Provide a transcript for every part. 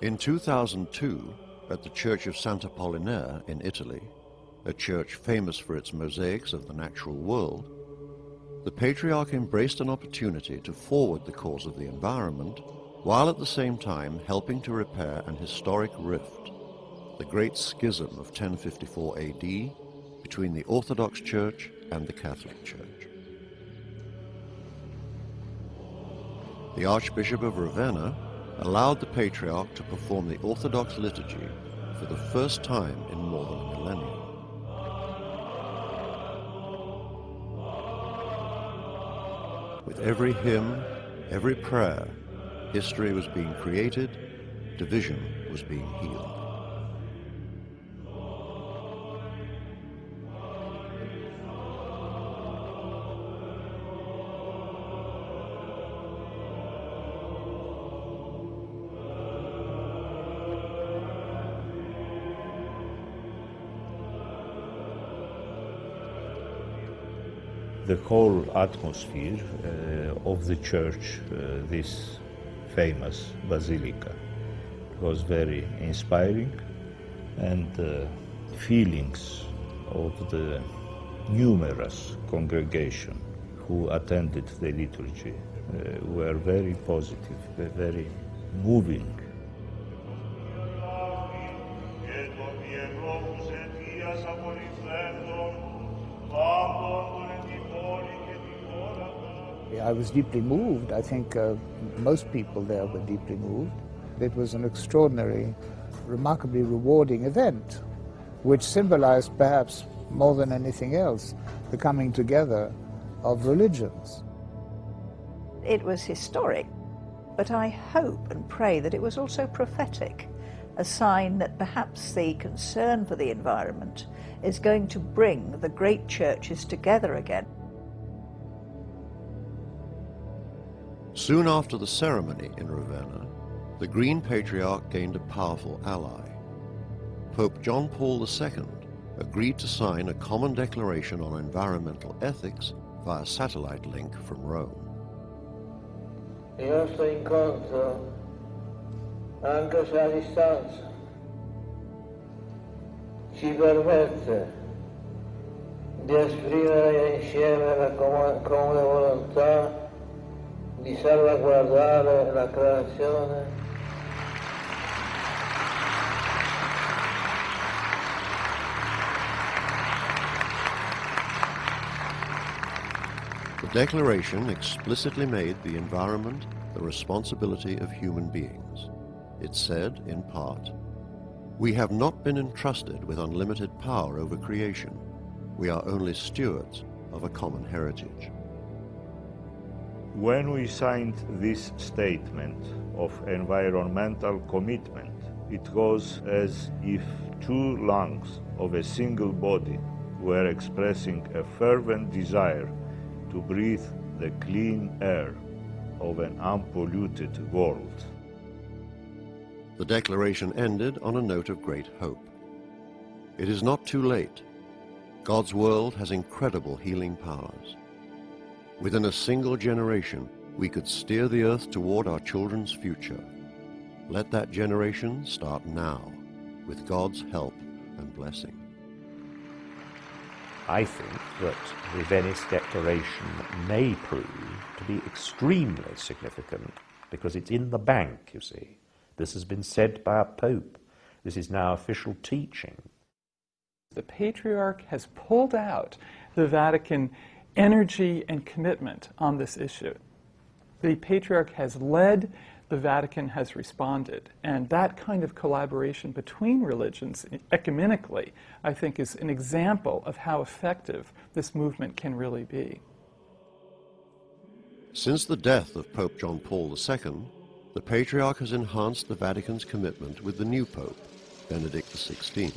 In 2002, at the Church of Sant'Apollinare in Italy, a church famous for its mosaics of the natural world, the Patriarch embraced an opportunity to forward the cause of the environment, while at the same time helping to repair an historic rift, the Great Schism of 1054 AD between the Orthodox Church and the Catholic Church. The Archbishop of Ravenna allowed the Patriarch to perform the Orthodox liturgy for the first time in more than a millennium. With every hymn, every prayer, history was being created, division was being healed. The whole atmosphere of the church, this famous basilica, was very inspiring, and feelings of the numerous congregation who attended the liturgy were very positive, very moving. I was deeply moved. I think most people there were deeply moved. It was an extraordinary, remarkably rewarding event, which symbolized perhaps more than anything else the coming together of religions. It was historic, but I hope and pray that it was also prophetic, a sign that perhaps the concern for the environment is going to bring the great churches together again. Soon after the ceremony in Ravenna, the Green Patriarch gained a powerful ally. Pope John Paul II agreed to sign a common declaration on environmental ethics via satellite link from Rome. Il nostro incontro, anche se a distanza, ci permette di esprimere insieme la comune volontà di salvaguardare la creazione. The declaration explicitly made the environment the responsibility of human beings. It said, in part, "We have not been entrusted with unlimited power over creation. We are only stewards of a common heritage." When we signed this statement of environmental commitment, it was as if two lungs of a single body were expressing a fervent desire to breathe the clean air of an unpolluted world. The declaration ended on a note of great hope. It is not too late. God's world has incredible healing powers. Within a single generation, we could steer the earth toward our children's future. Let that generation start now, with God's help and blessing. I think that the Venice Declaration may prove to be extremely significant because it's in the bank, you see. This has been said by a pope. This is now official teaching. The Patriarch has pulled out the Vatican energy and commitment on this issue. The Patriarch has led, the Vatican has responded, and that kind of collaboration between religions ecumenically, I think, is an example of how effective this movement can really be. Since the death of Pope John Paul II, the Patriarch has enhanced the Vatican's commitment with the new Pope, Benedict XVI.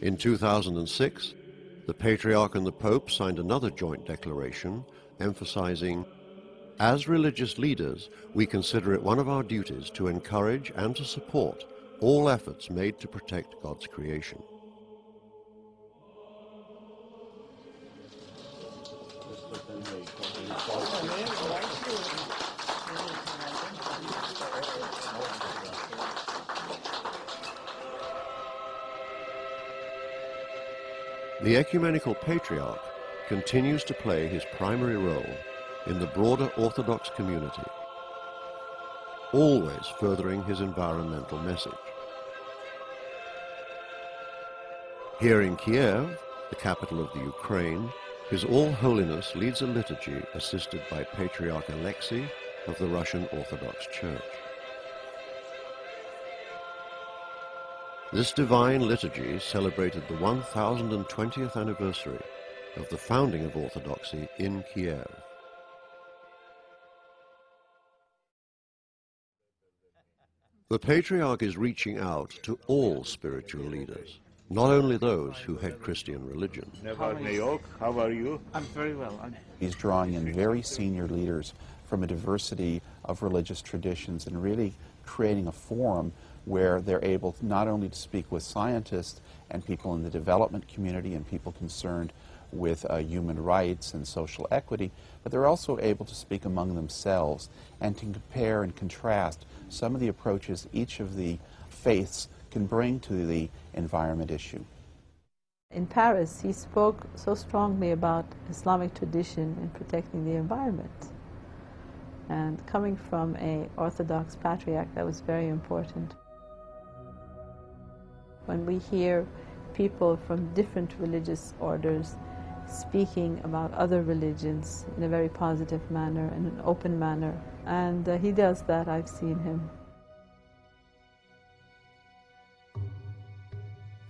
In 2006, the Patriarch and the Pope signed another joint declaration emphasizing, "As religious leaders, we consider it one of our duties to encourage and to support all efforts made to protect God's creation." The ecumenical patriarch continues to play his primary role in the broader Orthodox community, always furthering his environmental message. Here in Kiev, the capital of the Ukraine, His All Holiness leads a liturgy assisted by Patriarch Alexei of the Russian Orthodox Church. This divine liturgy celebrated the 1020th anniversary of the founding of Orthodoxy in Kiev. The Patriarch is reaching out to all spiritual leaders, not only those who head Christian religion. How are you? I'm very well. He's drawing in very senior leaders from a diversity of religious traditions and really creating a forum where they're able not only to speak with scientists and people in the development community and people concerned with human rights and social equity, but they're also able to speak among themselves and to compare and contrast some of the approaches each of the faiths can bring to the environment issue. In Paris, he spoke so strongly about Islamic tradition in protecting the environment. And coming from an Orthodox patriarch, that was very important. When we hear people from different religious orders speaking about other religions in a very positive manner, in an open manner, and he does that, I've seen him.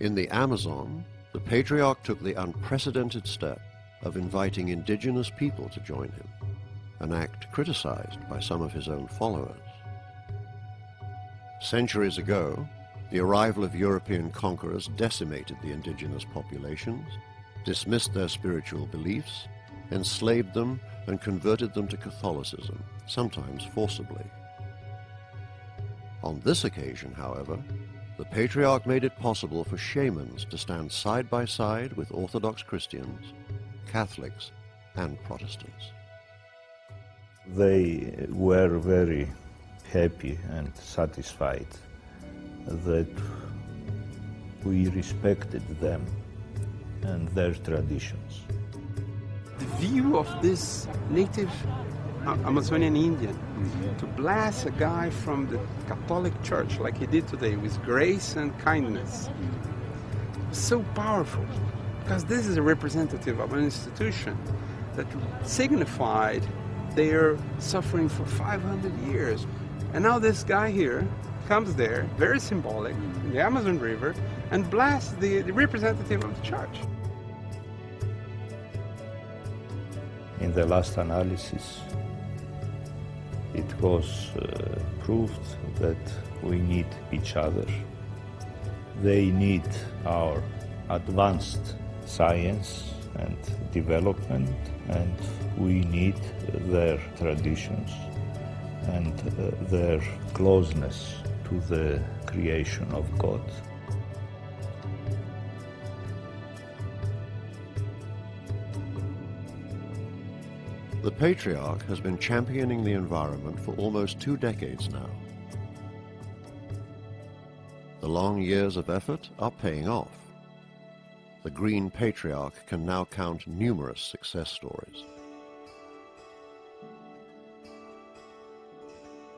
In the Amazon, the Patriarch took the unprecedented step of inviting indigenous people to join him, an act criticized by some of his own followers. Centuries ago, the arrival of European conquerors decimated the indigenous populations, dismissed their spiritual beliefs, enslaved them, and converted them to Catholicism, sometimes forcibly. On this occasion, however, the Patriarch made it possible for shamans to stand side by side with Orthodox Christians, Catholics, and Protestants. They were very happy and satisfied that we respected them and their traditions. The view of this native Amazonian Indian to bless a guy from the Catholic Church like he did today with grace and kindness was so powerful, because this is a representative of an institution that signified their suffering for 500 years. And now this guy here comes there, very symbolic, in the Amazon River, and blasts the representative of the church. In the last analysis, it was proved that we need each other. They need our advanced science and development, and we need their traditions and their closeness to the creation of God. The Patriarch has been championing the environment for almost 2 decades now. The long years of effort are paying off. The Green Patriarch can now count numerous success stories.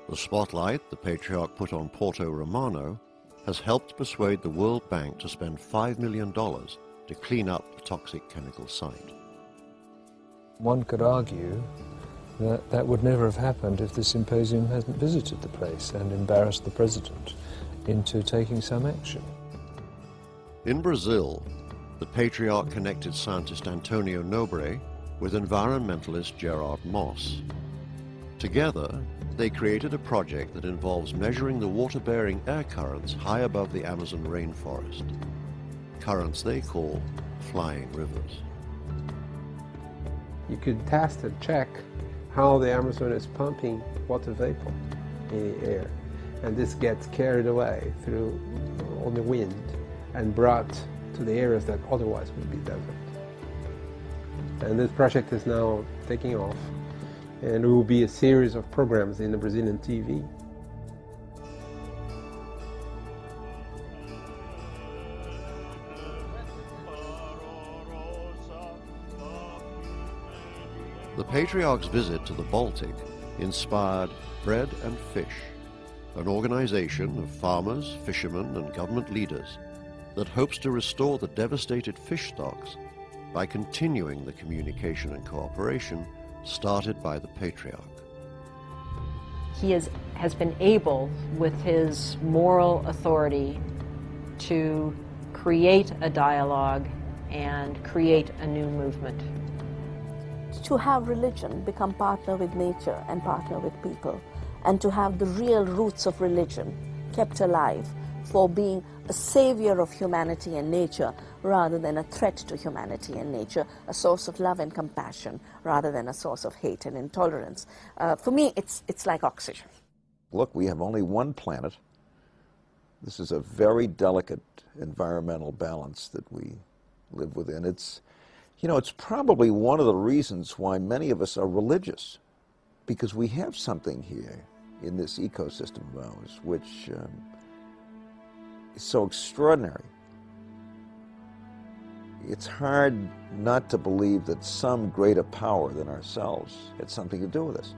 The spotlight the Patriarch put on Porto Romano has helped persuade the World Bank to spend $5 million to clean up the toxic chemical site. One could argue that that would never have happened if the symposium hadn't visited the place and embarrassed the president into taking some action. In Brazil, the Patriarch connected scientist Antonio Nobre with environmentalist Gerard Moss. Together, they created a project that involves measuring the water-bearing air currents high above the Amazon rainforest, currents they call flying rivers. You could test and check how the Amazon is pumping water vapor in the air, and this gets carried away through on the wind and brought to the areas that otherwise would be desert. And this project is now taking off, and it will be a series of programs in the Brazilian TV. The Patriarch's visit to the Baltic inspired Bread and Fish, an organization of farmers, fishermen, and government leaders that hopes to restore the devastated fish stocks by continuing the communication and cooperation started by the Patriarch. He has been able, with his moral authority, to create a dialogue and create a new movement. To have religion become partner with nature and partner with people, and to have the real roots of religion kept alive for being a savior of humanity and nature rather than a threat to humanity and nature, a source of love and compassion rather than a source of hate and intolerance. For me, it's like oxygen. Look, we have only one planet. This is a very delicate environmental balance that we live within. It's, you know, it's probably one of the reasons why many of us are religious, because we have something here in this ecosystem of ours which is so extraordinary. It's hard not to believe that some greater power than ourselves had something to do with us.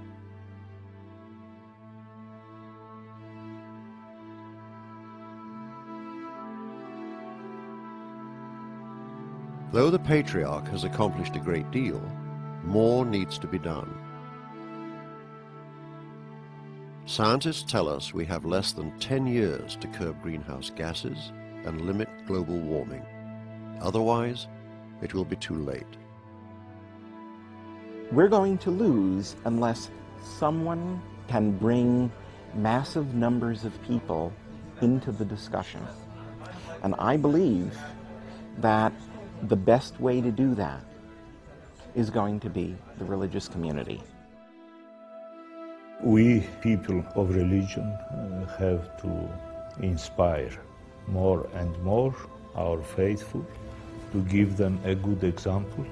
Though the Patriarch has accomplished a great deal, more needs to be done. Scientists tell us we have less than 10 years to curb greenhouse gases and limit global warming. Otherwise, it will be too late. We're going to lose unless someone can bring massive numbers of people into the discussion. And I believe that the best way to do that is going to be the religious community. We, people of religion, have to inspire more and more our faithful, to give them a good example.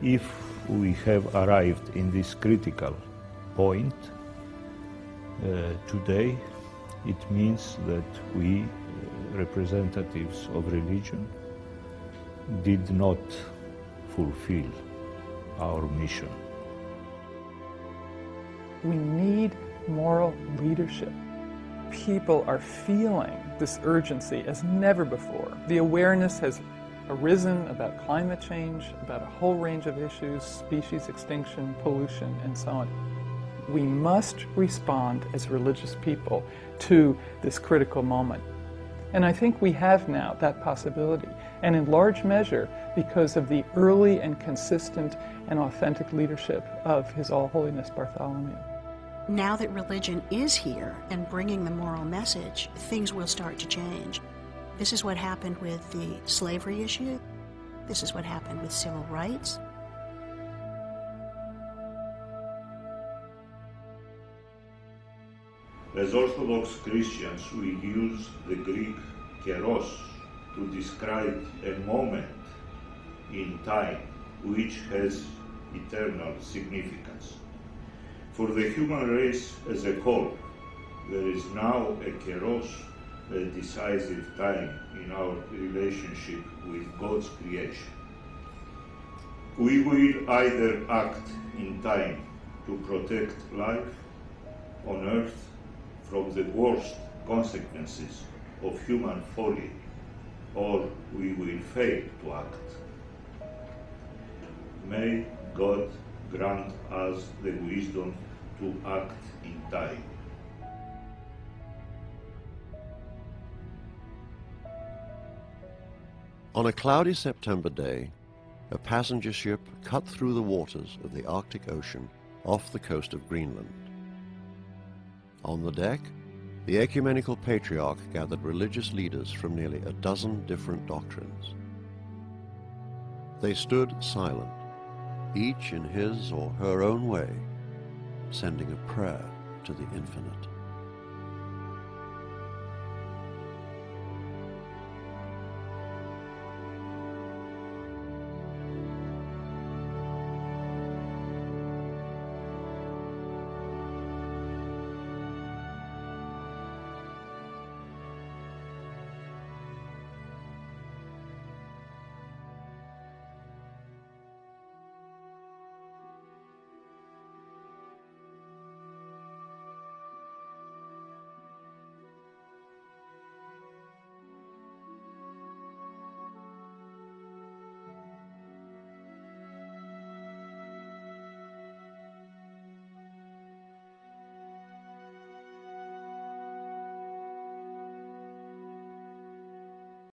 If we have arrived in this critical point today, it means that we, representatives of religion, did not fulfill our mission. We need moral leadership. People are feeling this urgency as never before. The awareness has arisen about climate change, about a whole range of issues, species extinction, pollution, and so on. We must respond as religious people to this critical moment. And I think we have now that possibility, and in large measure because of the early and consistent and authentic leadership of His All Holiness Bartholomew. Now that religion is here and bringing the moral message, things will start to change. This is what happened with the slavery issue. This is what happened with civil rights. As Orthodox Christians, we use the Greek keros to describe a moment in time which has eternal significance. For the human race as a whole, there is now a keros, a decisive time in our relationship with God's creation. We will either act in time to protect life on earth from the worst consequences of human folly, or we will fail to act. May God grant us the wisdom to act in time. On a cloudy September day, a passenger ship cut through the waters of the Arctic Ocean off the coast of Greenland. On the deck, the ecumenical patriarch gathered religious leaders from nearly a dozen different doctrines. They stood silent, each in his or her own way, sending a prayer to the infinite.